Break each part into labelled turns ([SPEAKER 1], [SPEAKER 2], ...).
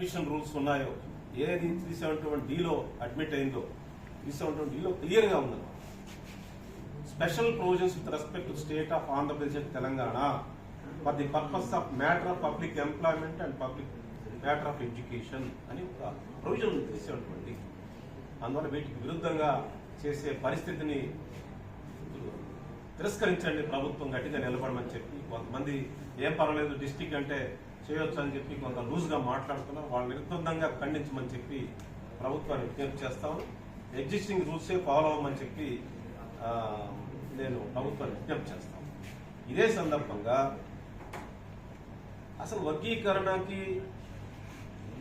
[SPEAKER 1] Admission rules ఉన్నాయో, ఏది 371Dలో admit అయిందో 371Dలో క్లియర్గా ఉందన్నమాట. Special provisions with respect to state of Andhra Pradesh and Telangana for the purpose of matter of public employment and public matter of education అని ఒక provision 371D. అందువల్ల వీటికి విరుద్ధంగా చేసే పరిస్థితిని తిరస్కరించండి, ప్రభుత్వం గట్టిగా నిలబడమని చెప్పి కొంతమంది ఏం పర్వాలేదు డిస్టిక్ అంటే చేయొచ్చు అని చెప్పి కొంత లూజ్గా మాట్లాడుతున్నారు. వాళ్ళని నిర్బంధంగా ఖండించమని చెప్పి ప్రభుత్వాన్ని విజ్ఞప్తి చేస్తాము. ఎగ్జిస్టింగ్ రూల్సే ఫాలో అవ్వమని చెప్పి నేను ప్రభుత్వాన్ని విజ్ఞప్తి చేస్తాను. ఇదే సందర్భంగా అసలు వర్గీకరణకి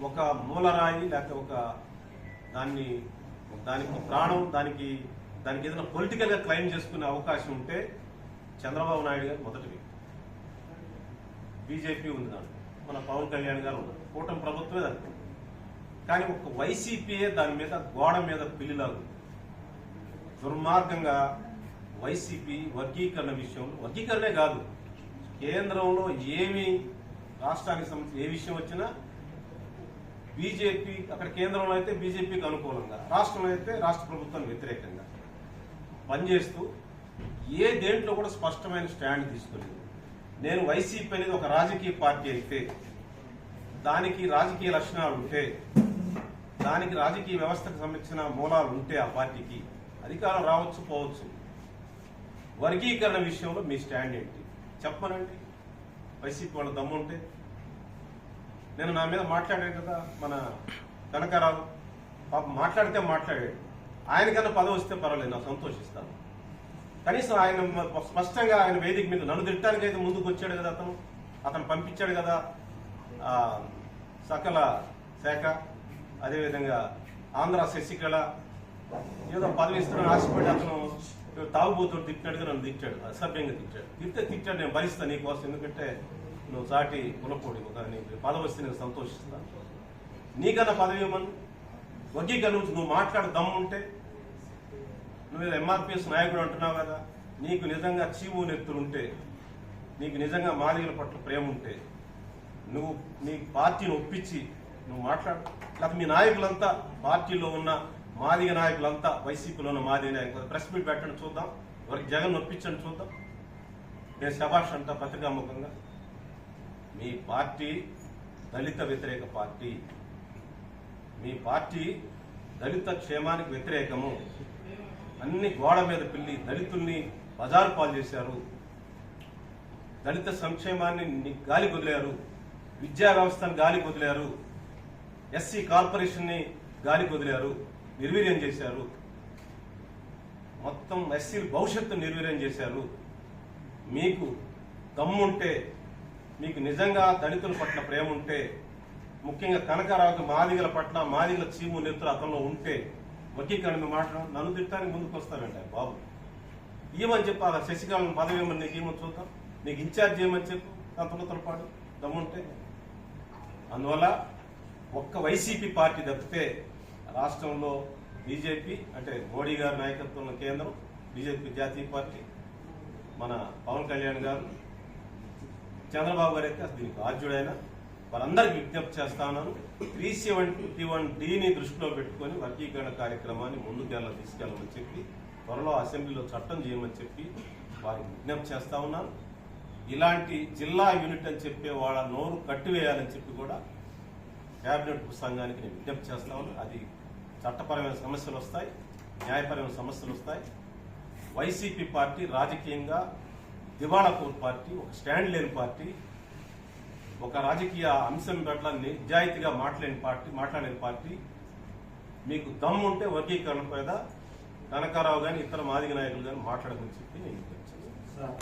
[SPEAKER 1] ఒక మూలరాయి లేకపోతే ఒక దానికి ప్రాణం దానికి ఏదైనా పొలిటికల్గా క్లెయిమ్ చేసుకునే అవకాశం ఉంటే చంద్రబాబు నాయుడు గారు మొదటి వ్యక్తి. బీజేపీ ఉంది దాంట్లో, మన పవన్ కళ్యాణ్ గారు ఉన్నారు, కూటమి ప్రభుత్వమే దానికి. కానీ ఒక వైసీపీయే దాని మీద గోడ మీద పిల్లిలాగు దుర్మార్గంగా వైసీపీ వర్గీకరణ విషయంలో, వర్గీకరణే కాదు కేంద్రంలో ఏమి రాష్ట్రానికి సంబంధించి ఏ విషయం వచ్చినా బీజేపీ అక్కడ కేంద్రంలో అయితే బీజేపీకి అనుకూలంగా, రాష్ట్రంలో అయితే రాష్ట్ర ప్రభుత్వానికి వ్యతిరేకంగా పనిచేస్తూ ఏ దేంట్లో కూడా స్పష్టమైన స్టాండ్ తీసుకోలేదు. నేను వైసీపీ అనేది ఒక రాజకీయ పార్టీ అయితే, దానికి రాజకీయ లక్షణాలు ఉంటే, దానికి రాజకీయ వ్యవస్థకు సంబంధించిన మూలాలు ఉంటే ఆ పార్టీకి అధికారం రావచ్చు పోవచ్చు. వర్గీకరణ విషయంలో మీ స్టాండ్ ఏంటి చెప్పమనండి. వైసీపీ వాళ్ళ దమ్ముంటే నేను నా మీద మాట్లాడాడు కదా మన కనకారావు, పాపం మాట్లాడితే మాట్లాడాడు. ఆయనకన్నా పదవి వస్తే పర్వాలేదు, నాకు సంతోషిస్తాను. కనీసం ఆయన స్పష్టంగా ఆయన వేదిక మీద నన్ను తిట్టడానికి అయితే ముందుకు వచ్చాడు కదా, అతను పంపించాడు కదా సకల శాఖ, అదేవిధంగా ఆంధ్ర శశికళ ఏదో పదవి ఇస్తున్నాడు ఆశపడి అతను తాగుబోతుడు తిట్టినట్టుగా నన్ను తిట్టాడు, అసభ్యంగా తిట్టాడు. నేను భరిస్తాను నీకోసం, ఎందుకంటే నువ్వు చాటి కులపోడి నీకు పదవి వస్తే నేను సంతోషిస్తాను. నీకన్నా పదవి ఇవ్వమని వర్గీకరణ నుంచి నువ్వు మాట్లాడు దమ్ముంటే, నువ్వు ఎంఆర్పిఎస్ నాయకుడు అంటున్నావు కదా, నీకు నిజంగా చీవు నెత్తులుంటే, నీకు నిజంగా మాదిగల పట్ల ప్రేమ ఉంటే నువ్వు నీ పార్టీని ఒప్పించి నువ్వు మాట్లాడు. లేకపోతే మీ నాయకులంతా పార్టీలో ఉన్న మాదిగ నాయకులంతా వైసీపీలో ఉన్న మాదిగ నాయకులు ప్రెస్ మీట్ పెట్టండి చూద్దాం, వారికి జగన్ ఒప్పించండి చూద్దాం. నేను శభాష్ అంటా పత్రికాముఖంగా. మీ పార్టీ దళిత వ్యతిరేక పార్టీ, మీ పార్టీ దళిత క్షేమానికి వ్యతిరేకము. అన్ని గోడ మీద పిల్లి దళితుల్ని బజారు పాలు చేశారు, దళిత సంక్షేమాన్ని గాలి వదిలారు, విద్యా వ్యవస్థను గాలి వదిలారు, ఎస్సీ కార్పొరేషన్ని గాలి వదిలారు, నిర్వీర్యం చేశారు, మొత్తం ఎస్సీల భవిష్యత్తు నిర్వీర్యం చేశారు. మీకు దమ్ముంటే, మీకు నిజంగా దళితుల పట్ల ప్రేమ ఉంటే, ముఖ్యంగా కనకారావుకి మాదిగల పట్ల మాదిగల చీము నెత్తులు అతనిలో ఉంటే వర్గీకరణ మాట్లాడు. నన్ను తిట్టడానికి ముందుకు వస్తానంటే బాబు ఏమని చెప్పి అలా శశికళను పదవి ఏమని నీకు ఏమని చూద్దాం, నీకు ఇన్ఛార్జ్ చేయమని చెప్పు తంతలో పాటు దమ్ముంటే. అందువల్ల ఒక్క వైసీపీ పార్టీ తప్పితే రాష్ట్రంలో బీజేపీ అంటే మోడీ గారి నాయకత్వంలో కేంద్రం, బీజేపీ జాతీయ పార్టీ, మన పవన్ కళ్యాణ్ గారు, చంద్రబాబు గారు అయితే దీనికి ఆద్యుడైన వారందరికీ విజ్ఞప్తి చేస్తా ఉన్నాను. 371Dని దృష్టిలో పెట్టుకుని వర్గీకరణ కార్యక్రమాన్ని ముందుకు తీసుకెళ్లమని చెప్పి, త్వరలో అసెంబ్లీలో చట్టం చేయమని చెప్పి వారికి విజ్ఞప్తి చేస్తా ఉన్నాను. ఇలాంటి జిల్లా యూనిట్ అని చెప్పే వాళ్ళ నోరు కట్టివేయాలని చెప్పి కూడా కేబినెట్ సంఘానికి నేను విజ్ఞప్తి చేస్తా ఉన్నాను. అది చట్టపరమైన సమస్యలు వస్తాయి, న్యాయపరమైన సమస్యలు వస్తాయి. వైసీపీ పార్టీ రాజకీయంగా దివాళాకోరు పార్టీ, ఒక స్టాండ్ లేని పార్టీ, ఒక రాజకీయ అంశం పట్ల నిజాయితీగా మాట్లాడలేని పార్టీ. మీకు దమ్ము ఉంటే వర్గీకరణ మీద కనకారావు కానీ ఇతర మాదిగ నాయకులు కానీ మాట్లాడమని చెప్పి నేను విజ్ఞప్తి చేస్తాను.